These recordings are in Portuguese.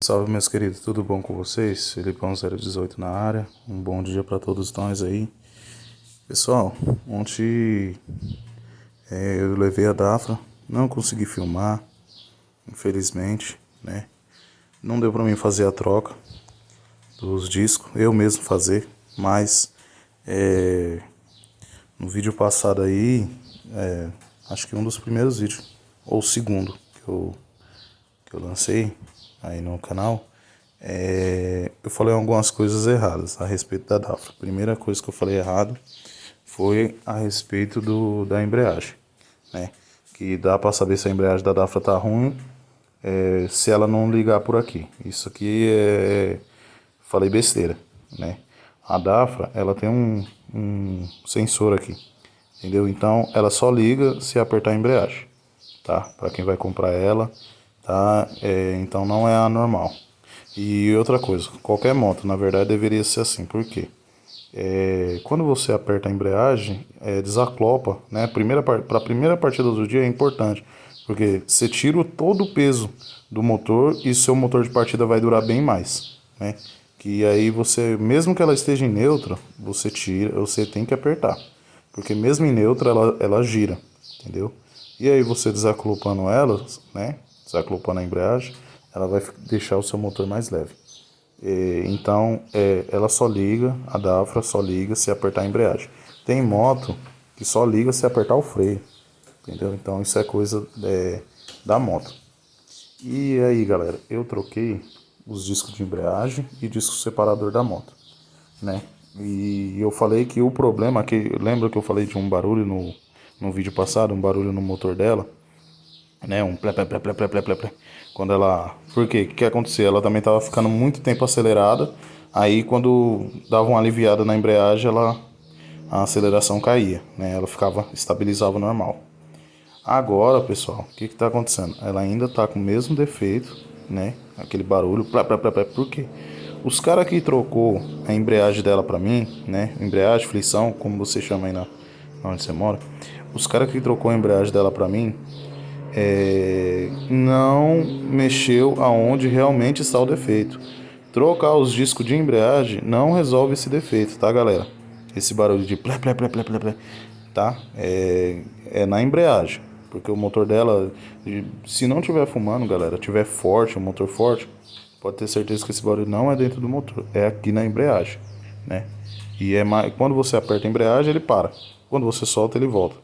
salve meus queridos, tudo bom com vocês? Felipão018 na área, um bom dia para todos nós aí. Pessoal, ontem eu levei a Dafra, não consegui filmar, infelizmente, né? Não deu para mim fazer a troca dos discos, eu mesmo fazer, mas no vídeo passado aí, acho que um dos primeiros vídeos, ou o segundo que eu lancei aí no canal, eu falei algumas coisas erradas a respeito da Dafra. A primeira coisa que eu falei errado foi a respeito da embreagem, né? Que dá para saber se a embreagem da Dafra tá ruim se ela não ligar por aqui. Isso aqui falei besteira, né? A Dafra, ela tem um sensor aqui, entendeu? Então ela só liga se apertar a embreagem, tá? Para quem vai comprar ela, tá? Então não é anormal. E outra coisa, qualquer moto na verdade deveria ser assim, por quê? Quando você aperta a embreagem, desaclopa, né? Para a primeira partida do dia é importante, porque você tira todo o peso do motor e seu motor de partida vai durar bem mais, né? Que aí você, mesmo que ela esteja em neutra, você tem que apertar, porque mesmo em neutra ela gira, entendeu? E aí você desacolupando ela, né? Desacolupando a embreagem, ela vai deixar o seu motor mais leve. Então, ela só liga, a Dafra só liga se apertar a embreagem. Tem moto que só liga se apertar o freio, entendeu? Então, isso é coisa da moto. E aí, galera, eu troquei os discos de embreagem e disco separador da moto, né? E eu falei que o problema, lembra que eu falei de um barulho no vídeo passado, um barulho no motor dela, né? Um plé, plé, plé, plé, plé, plé, plé, plé. Quando ela... Por quê? O que aconteceu? Ela também estava ficando muito tempo acelerada. Aí quando dava uma aliviada na embreagem, a aceleração caía, né? Ela estabilizava normal. Agora, pessoal, o que está acontecendo? Ela ainda está com o mesmo defeito, né? Aquele barulho, plé, plé, plé, plé. Por quê? Os caras que trocou a embreagem dela pra mim, né? Embreagem, frição, como você chama aí onde você mora. Os caras que trocou a embreagem dela pra mim, não mexeu aonde realmente está o defeito. Trocar os discos de embreagem não resolve esse defeito, tá, galera? Esse barulho de plé, plé, plé, plé, plé, plé, tá? É na embreagem, porque o motor dela, se não tiver fumando, galera, tiver forte, o motor forte, pode ter certeza que esse barulho não é dentro do motor, é aqui na embreagem, né? E quando você aperta a embreagem, ele para. Quando você solta, ele volta.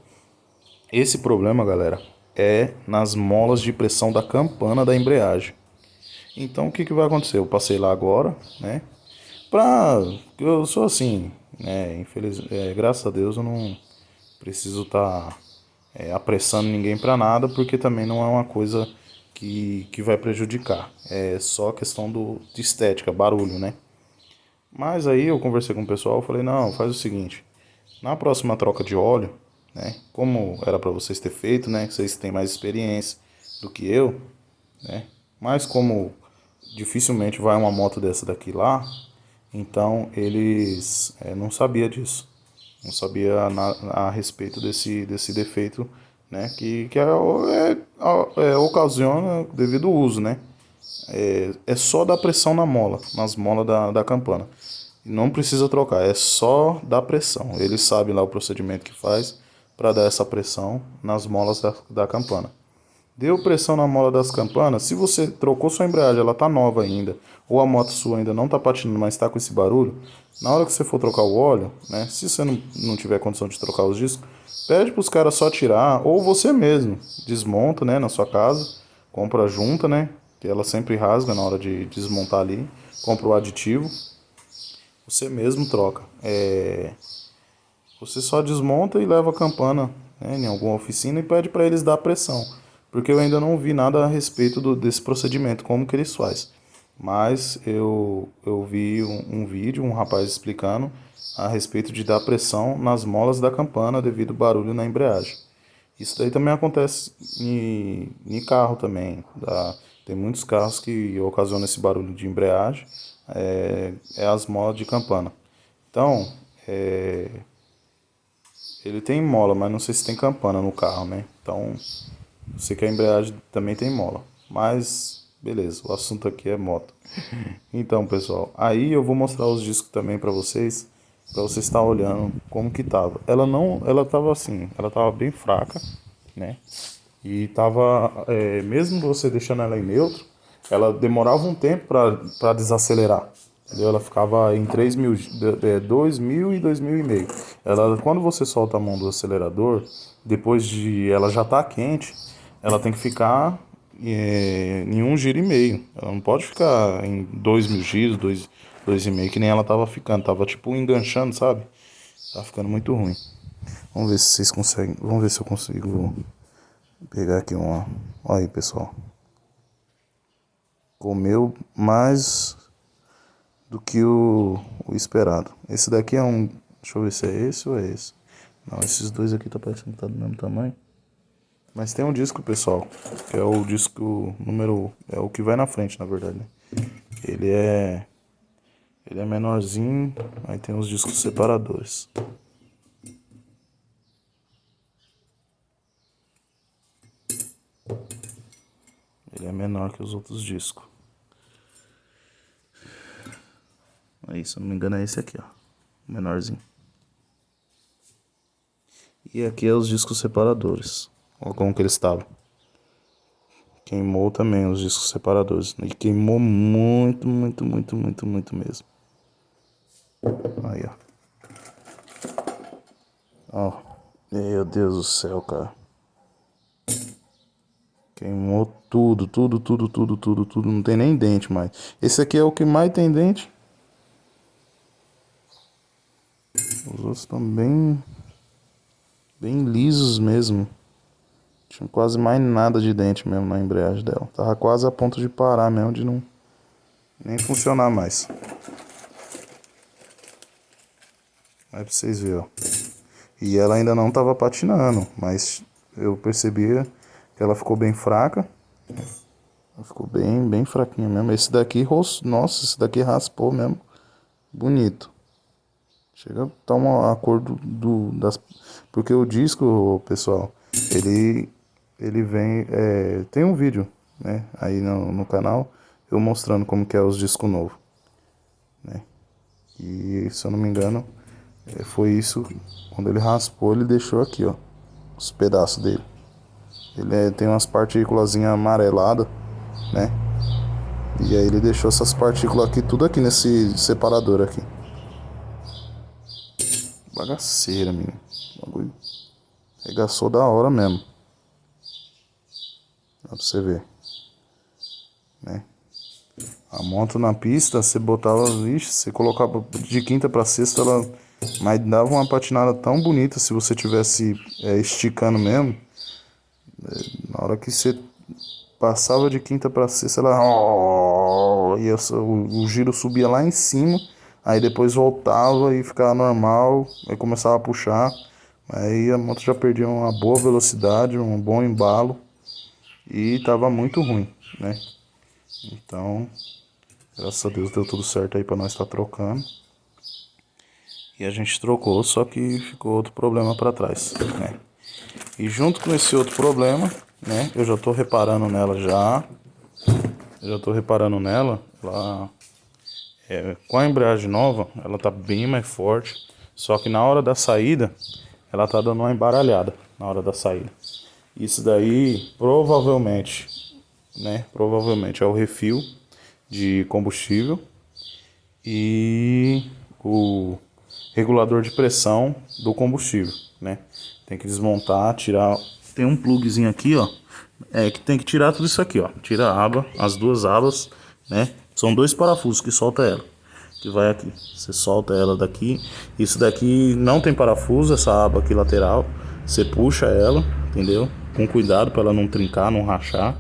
Esse problema, galera, é nas molas de pressão da campana da embreagem. Então, o que vai acontecer? Eu passei lá agora, né? Eu sou assim, né? Graças a Deus eu não preciso estar apressando ninguém para nada, porque também não é uma coisa que vai prejudicar. É só questão de estética, barulho, né? Mas aí eu conversei com o pessoal, falei, não, faz o seguinte, na próxima troca de óleo, né, como era para vocês ter feito, né, que vocês têm mais experiência do que eu, né, mas como dificilmente vai uma moto dessa daqui lá, então eles não sabia disso, não sabia a respeito desse defeito, né, ocasiona devido ao uso, né, é só dar pressão na mola, nas molas da campana. Não precisa trocar, é só dar pressão. Ele sabe lá o procedimento que faz para dar essa pressão nas molas da campana. Deu pressão na mola das campanas, se você trocou sua embreagem, ela tá nova ainda, ou a moto sua ainda não tá patinando, mas tá com esse barulho, na hora que você for trocar o óleo, né, se você não tiver condição de trocar os discos, pede para os caras só tirar, ou você mesmo desmonta, né, na sua casa, compra a junta, né, que ela sempre rasga na hora de desmontar ali, compra o aditivo, você mesmo troca. Você só desmonta e leva a campana, né, em alguma oficina e pede para eles dar pressão. Porque eu ainda não vi nada a respeito desse procedimento, como que eles fazem. Mas eu vi um vídeo, um rapaz explicando a respeito de dar pressão nas molas da campana devido ao barulho na embreagem. Isso daí também acontece em carro também. Tem muitos carros que ocasionam esse barulho de embreagem, as molas de campana. Então, ele tem mola, mas não sei se tem campana no carro, né? Então, eu sei que a embreagem também tem mola. Mas beleza, o assunto aqui é moto. Então, pessoal, aí eu vou mostrar os discos também pra vocês estar olhando como que tava. Ela tava assim, ela tava bem fraca, né? E tava, mesmo você deixando ela em neutro, ela demorava um tempo para desacelerar. Entendeu? Ela ficava em 3.000, 2.000 e 2.500. Ela, quando você solta a mão do acelerador, depois de ela já tá quente, ela tem que ficar em 1,5 giro. Ela não pode ficar em 2.000 giros, 2,5, que nem ela tava ficando. Tava tipo enganchando, sabe? Tá ficando muito ruim. Vamos ver se vocês conseguem. Vamos ver se eu consigo pegar aqui uma. Olha aí, pessoal. Comeu mais do que o esperado. Esse daqui é um. Deixa eu ver se é esse ou é esse. Não, esses dois aqui tá parecendo que tá do mesmo tamanho. Mas tem um disco, pessoal, que é o disco número. É o que vai na frente, na verdade, né? Ele é. Ele é menorzinho. Aí tem os discos separadores. Ele é menor que os outros discos. Aí, se eu não me engano, é esse aqui, ó. O menorzinho. E aqui é os discos separadores. Olha como que eles estavam. Queimou também os discos separadores. E queimou muito, muito, muito, muito, muito mesmo. Aí, ó. Ó. Meu Deus do céu, cara. Queimou tudo, tudo, tudo, tudo, tudo, tudo. Não tem nem dente mais. Esse aqui é o que mais tem dente. Os outros estão bem, bem lisos mesmo. Tinha quase mais nada de dente mesmo na embreagem dela. Tava quase a ponto de parar mesmo, de não nem funcionar mais. Aí pra vocês verem, ó. E ela ainda não tava patinando, mas eu percebia que ela ficou bem fraca. Ela ficou bem, bem fraquinha mesmo. Esse daqui, nossa, esse daqui raspou mesmo. Bonito. Chega a estar a cor das... Porque o disco, pessoal, ele vem... tem um vídeo, né, aí no canal, eu mostrando como que é os discos novos, né? E, se eu não me engano, foi isso, quando ele raspou, ele deixou aqui, ó, os pedaços dele. Ele tem umas partículas amareladas, né? E aí ele deixou essas partículas aqui, tudo aqui nesse separador aqui. Bagaceira, menino. O bagulho regaçou da hora mesmo. Dá pra você ver, né? A moto na pista, você botava, vixe, você colocava de quinta pra sexta, ela... Mas dava uma patinada tão bonita se você tivesse esticando mesmo. Na hora que você passava de quinta pra sexta, ela... E o giro subia lá em cima. Aí depois voltava e ficava normal. Aí começava a puxar. Aí a moto já perdia uma boa velocidade, um bom embalo. E tava muito ruim, né? Então, graças a Deus deu tudo certo aí pra nós estar trocando. E a gente trocou, só que ficou outro problema pra trás, né? E junto com esse outro problema, né? Eu já tô reparando nela já. Eu já tô reparando nela. Ela, com a embreagem nova, ela tá bem mais forte. Só que na hora da saída, ela tá dando uma embaralhada na hora da saída. Isso daí, provavelmente, né? Provavelmente é o refil de combustível e o regulador de pressão do combustível, né? Tem que desmontar, tirar. Tem um plugzinho aqui, ó. Que tem que tirar tudo isso aqui, ó. Tira a aba, as duas abas, né? São dois parafusos que solta ela. Que vai aqui. Você solta ela daqui. Isso daqui não tem parafuso, essa aba aqui lateral. Você puxa ela, entendeu? Com cuidado para ela não trincar, não rachar.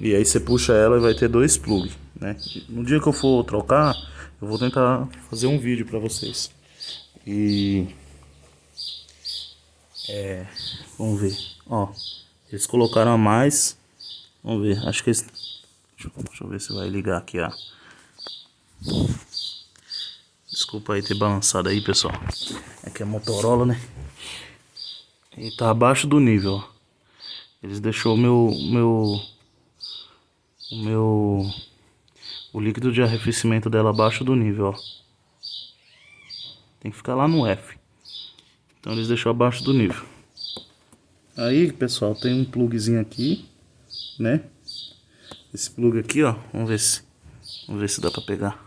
E aí você puxa ela e vai ter dois plugs, né? No dia que eu for trocar, eu vou tentar fazer um vídeo para vocês. E vamos ver, ó, eles colocaram a mais. Vamos ver, acho que esse... deixa eu ver se vai ligar aqui, ó. Desculpa aí ter balançado aí, pessoal. É que é Motorola, né? E tá abaixo do nível, ó. Eles deixou meu o líquido de arrefecimento dela abaixo do nível, ó. Tem que ficar lá no F. Então eles deixam abaixo do nível. Aí, pessoal, tem um plugzinho aqui, né? Esse plug aqui, ó, vamos ver se dá pra pegar.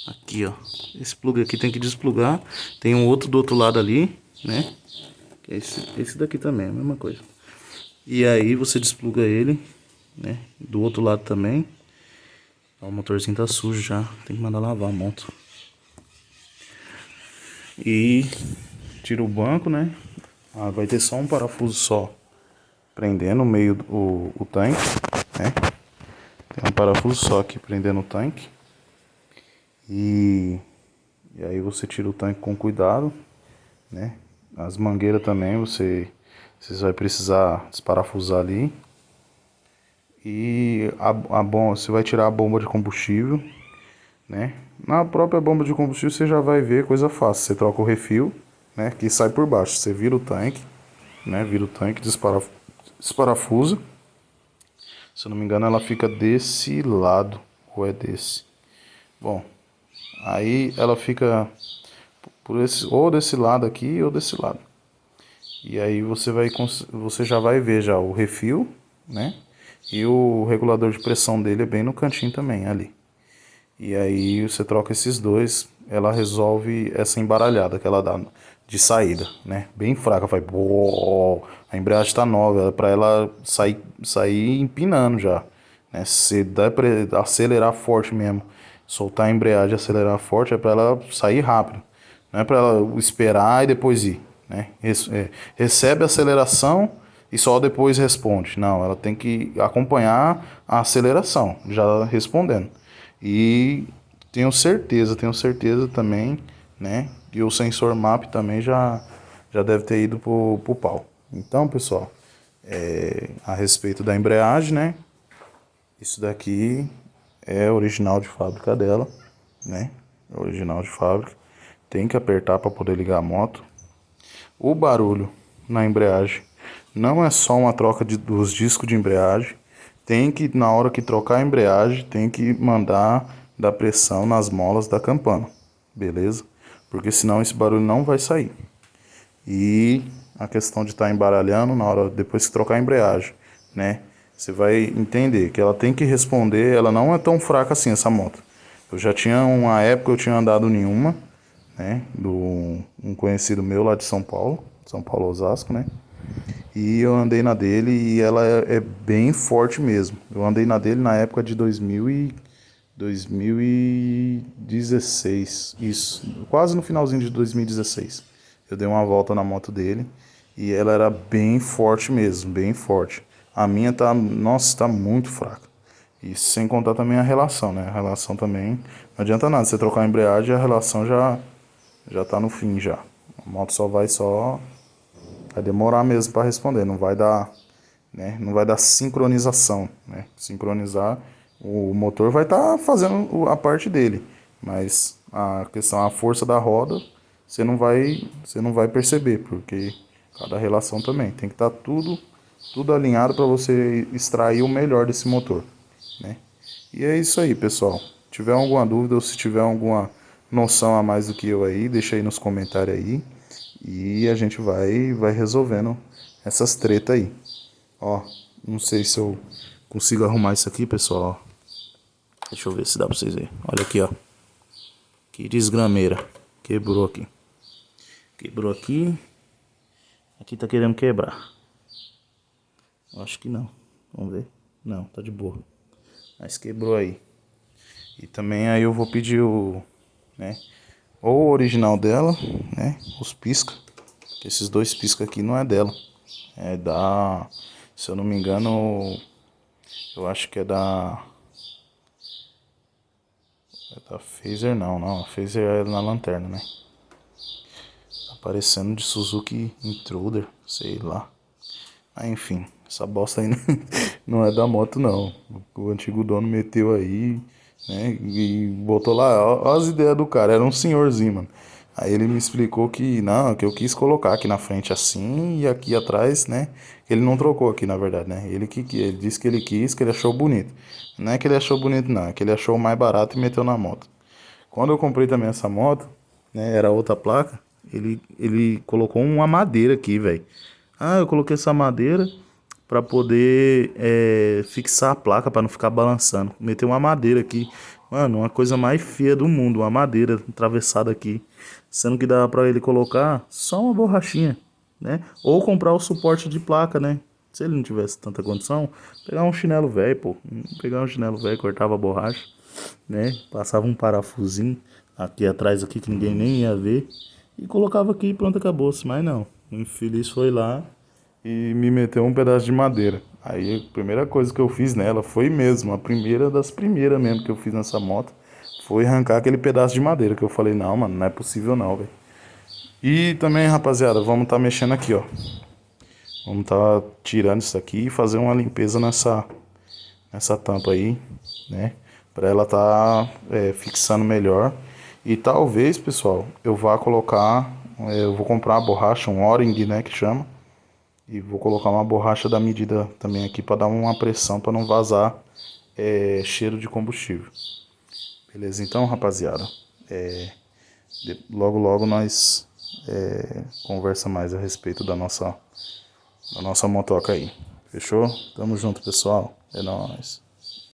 Aqui, ó. Esse plug aqui tem que desplugar. Tem um outro do outro lado ali, né? Que é esse daqui também, a mesma coisa. E aí você despluga ele, né? Do outro lado também. Ó, o motorzinho tá sujo já. Tem que mandar lavar a moto. E tira o banco, né? Ah, vai ter só um parafuso só prendendo no meio o tanque, né? Tem um parafuso só aqui prendendo o tanque. E aí você tira o tanque com cuidado, né? As mangueiras também você vai precisar desparafusar ali. E você vai tirar a bomba de combustível, né? Na própria bomba de combustível você já vai ver coisa fácil. Você troca o refil, né? Que sai por baixo. Você vira o tanque, né? Vira o tanque, desparafusa. Se eu não me engano, ela fica desse lado, ou é desse. Bom, aí ela fica ou desse lado aqui ou desse lado. E aí você já vai ver já o refil, né? E o regulador de pressão dele é bem no cantinho também, ali. E aí você troca esses dois, ela resolve essa embaralhada que ela dá de saída, né? Bem fraca, vai. A embreagem tá nova, é para ela sair empinando já, né? Se dá para acelerar forte mesmo, soltar a embreagem, acelerar forte, é para ela sair rápido. Não é para ela esperar e depois ir, né? Recebe a aceleração e só depois responde. Não, ela tem que acompanhar a aceleração, já respondendo. E tenho certeza também, né? E o sensor MAP também já deve ter ido pro pau. Então, pessoal, a respeito da embreagem, né? Isso daqui é original de fábrica dela, né? Original de fábrica. Tem que apertar para poder ligar a moto. O barulho na embreagem não é só uma troca dos discos de embreagem. Tem que, na hora que trocar a embreagem, tem que mandar dar pressão nas molas da campana, beleza? Porque senão esse barulho não vai sair. E a questão de estar embaralhando na hora depois que trocar a embreagem, né? Você vai entender que ela tem que responder, ela não é tão fraca assim essa moto. Eu já tinha uma época eu tinha andado nenhuma, né? Um conhecido meu lá de São Paulo Osasco, né? E eu andei na dele e ela é bem forte mesmo. Eu andei na dele na época de 2016, isso, quase no finalzinho de 2016. Eu dei uma volta na moto dele e ela era bem forte mesmo, bem forte. A minha tá, nossa, tá muito fraca. E sem contar também a relação, né? A relação também, não adianta nada você trocar a embreagem, a relação já tá no fim já. A moto vai demorar mesmo para responder, não vai dar, né? Não vai dar sincronização, né? Sincronizar, o motor vai estar fazendo a parte dele, mas a questão, a força da roda, você não vai perceber, porque cada relação também tem que estar tudo alinhado para você extrair o melhor desse motor, né? E é isso aí, pessoal. Se tiver alguma dúvida ou se tiver alguma noção a mais do que eu aí, deixa aí nos comentários aí. E a gente vai resolvendo essas tretas aí. Ó, não sei se eu consigo arrumar isso aqui, pessoal. Ó. Deixa eu ver se dá pra vocês verem. Olha aqui, ó. Que desgrameira. Quebrou aqui. Quebrou aqui. Aqui tá querendo quebrar. Eu acho que não. Vamos ver. Não, tá de boa. Mas quebrou aí. E também aí eu vou pedir né? Ou o original dela, né? Os pisca. Esses dois pisca aqui não é dela. É da... Se eu não me engano... Eu acho que é da... É da Phaser não. A Phaser é na lanterna, né? Tá parecendo de Suzuki Intruder. Sei lá. Ah, enfim. Essa bosta aí não é da moto, não. O antigo dono meteu aí... Né? E botou lá, ó as ideias do cara, era um senhorzinho, mano. Aí ele me explicou que não, que eu quis colocar aqui na frente assim e aqui atrás, né? Ele não trocou aqui, na verdade, né? Ele disse que ele quis, que ele achou bonito. Não é que ele achou bonito, não, é que ele achou mais barato e meteu na moto. Quando eu comprei também essa moto, né? Era outra placa. Ele colocou uma madeira aqui, velho. Ah, eu coloquei essa madeira para poder fixar a placa para não ficar balançando. Meteu uma madeira aqui, mano, uma coisa mais feia do mundo, uma madeira atravessada aqui, sendo que dava para ele colocar só uma borrachinha, né? Ou comprar o suporte de placa, né? Se ele não tivesse tanta condição, pegar um chinelo velho, pô, pegar um chinelo velho, cortava a borracha, né? Passava um parafusinho aqui atrás aqui que ninguém nem ia ver e colocava aqui e pronto, acabou-se. Mas não, o infeliz foi lá e me meteu um pedaço de madeira. Aí a primeira coisa que eu fiz nela foi mesmo, a primeira das primeiras mesmo que eu fiz nessa moto, foi arrancar aquele pedaço de madeira que eu falei, não, mano, não é possível não, velho. E também, rapaziada, vamos tá mexendo aqui, ó. Vamos tá tirando isso aqui e fazer uma limpeza nessa tampa aí, né? Pra ela tá fixando melhor. E talvez, pessoal, eu vá colocar, eu vou comprar uma borracha, um O-ring, né, que chama. E vou colocar uma borracha da medida também aqui para dar uma pressão para não vazar cheiro de combustível. Beleza? Então, rapaziada, logo logo nós conversa mais a respeito da nossa motoca aí. Fechou? Tamo junto, pessoal. É nóis.